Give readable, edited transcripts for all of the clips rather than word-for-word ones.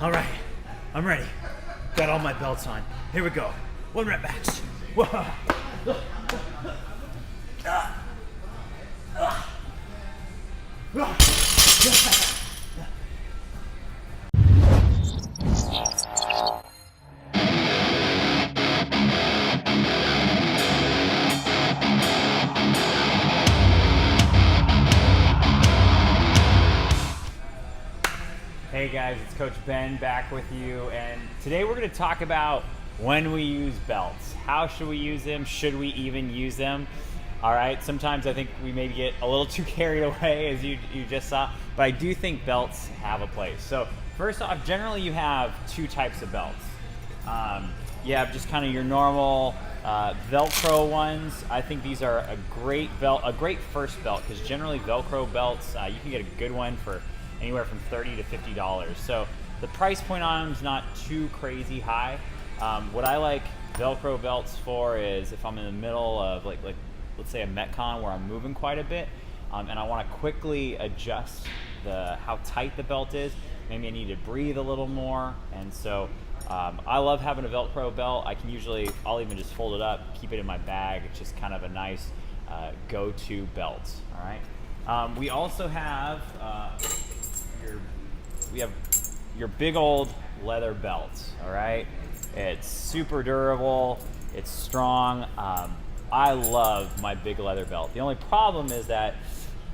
All right, I'm ready. Got all my belts on. Here we go. 1 rep max. Whoa. Hey guys, it's Coach Ben back with you, and today we're going to talk about when we use belts. How should we use them? Should we even use them? All right, sometimes I think we maybe get a little too carried away, as you just saw, but I do think belts have a place. So first off, generally you have 2 types of belts. You have just kind of your normal Velcro ones. I think these are a great belt, a great first belt, because generally Velcro belts, you can get a good one for anywhere from $30 to $50. So the price point on them is not too crazy high. What I like Velcro belts for is if I'm in the middle of like let's say a Metcon where I'm moving quite a bit, and I want to quickly adjust how tight the belt is. Maybe I need to breathe a little more, and so I love having a Velcro belt. I'll even just fold it up, keep it in my bag. It's just kind of a nice go-to belt. All right. We also have your big old leather belts. All right. It's super durable. It's strong. I love my big leather belt. The only problem is that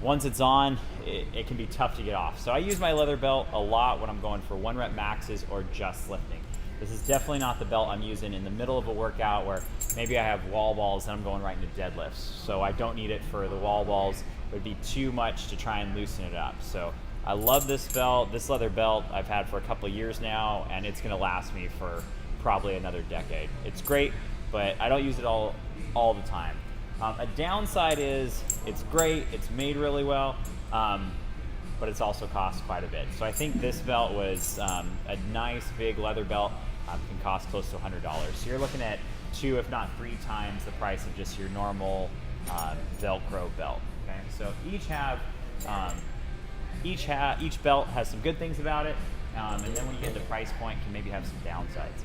once it's on, it can be tough to get off. So I use my leather belt a lot when I'm going for 1 rep maxes or just lifting. This is definitely not the belt I'm using in the middle of a workout where maybe I have wall balls and I'm going right into deadlifts. So I don't need it for the wall balls. It would be too much to try and loosen it up. So I love this belt. This leather belt I've had for a couple of years now, and it's gonna last me for probably another decade. It's great, but I don't use it all the time. A downside is it's great, it's made really well, but it's also cost quite a bit. So I think this belt was a nice big leather belt, can cost close to $100. So you're looking at 2, if not 3 times the price of just your normal Velcro belt. Okay, so each belt has some good things about it, and then when you get to the price point, can maybe have some downsides.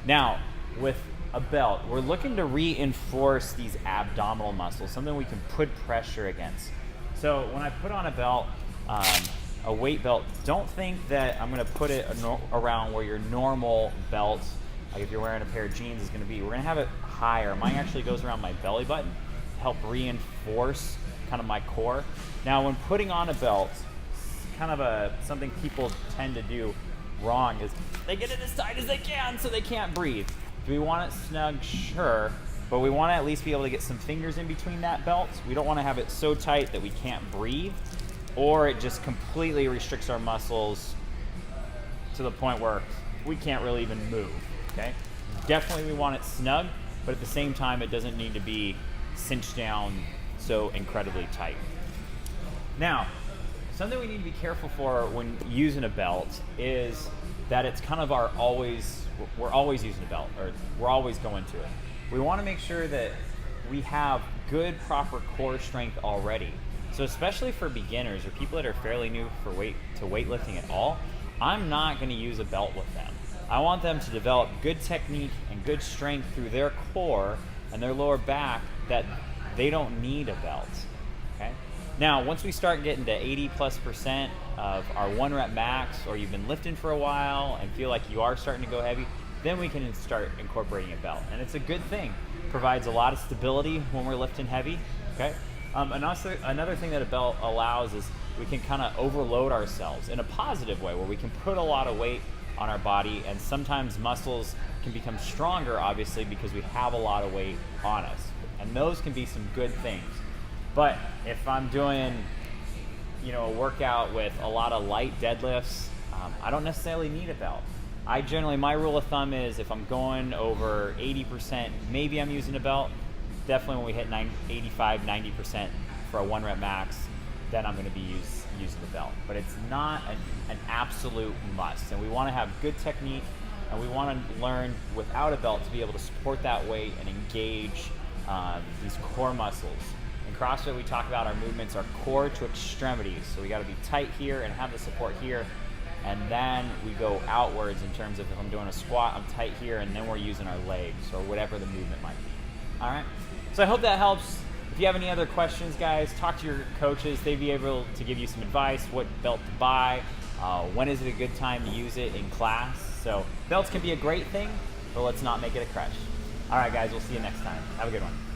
Now, with a belt, we're looking to reinforce these abdominal muscles, something we can put pressure against. So when I put on a belt, a weight belt, don't think that I'm going to put it around where your normal belt, like if you're wearing a pair of jeans, is going to be. We're going to have it higher. Mine actually goes around my belly button to help reinforce kind of my core. Now, when putting on a belt, kind of something people tend to do wrong is they get it as tight as they can so they can't breathe. Do we want it snug? Sure, but we want to at least be able to get some fingers in between that belt. We don't want to have it so tight that we can't breathe, or it just completely restricts our muscles to the point where we can't really even move. Okay, definitely we want it snug, but at the same time it doesn't need to be cinched down so incredibly tight. Now, something we need to be careful for when using a belt is that it's kind of we're always using a belt, or we're always going to it. We want to make sure that we have good, proper core strength already. So especially for beginners or people that are fairly new to weightlifting at all, I'm not going to use a belt with them. I want them to develop good technique and good strength through their core and their lower back that they don't need a belt. Okay? Now, once we start getting to 80+% of our 1 rep max, or you've been lifting for a while and feel like you are starting to go heavy, then we can start incorporating a belt. And it's a good thing. It provides a lot of stability when we're lifting heavy. Okay. Another thing that a belt allows is we can kind of overload ourselves in a positive way, where we can put a lot of weight on our body, and sometimes muscles can become stronger, obviously, because we have a lot of weight on us. And those can be some good things. But if I'm doing, a workout with a lot of light deadlifts, I don't necessarily need a belt. My rule of thumb is if I'm going over 80%, maybe I'm using a belt. Definitely when we hit 85, 90% for a 1 rep max, then I'm going to be using the belt. But it's not an absolute must. And we want to have good technique, and we want to learn without a belt to be able to support that weight and engage these core muscles. In CrossFit, we talk about our movements are core to extremities. So we got to be tight here and have the support here. And then we go outwards in terms of if I'm doing a squat, I'm tight here, and then we're using our legs or whatever the movement might be. All right? So I hope that helps. If you have any other questions, guys, talk to your coaches. They'd be able to give you some advice, what belt to buy, when is it a good time to use it in class. So belts can be a great thing, but let's not make it a crutch. All right, guys, we'll see you next time. Have a good one.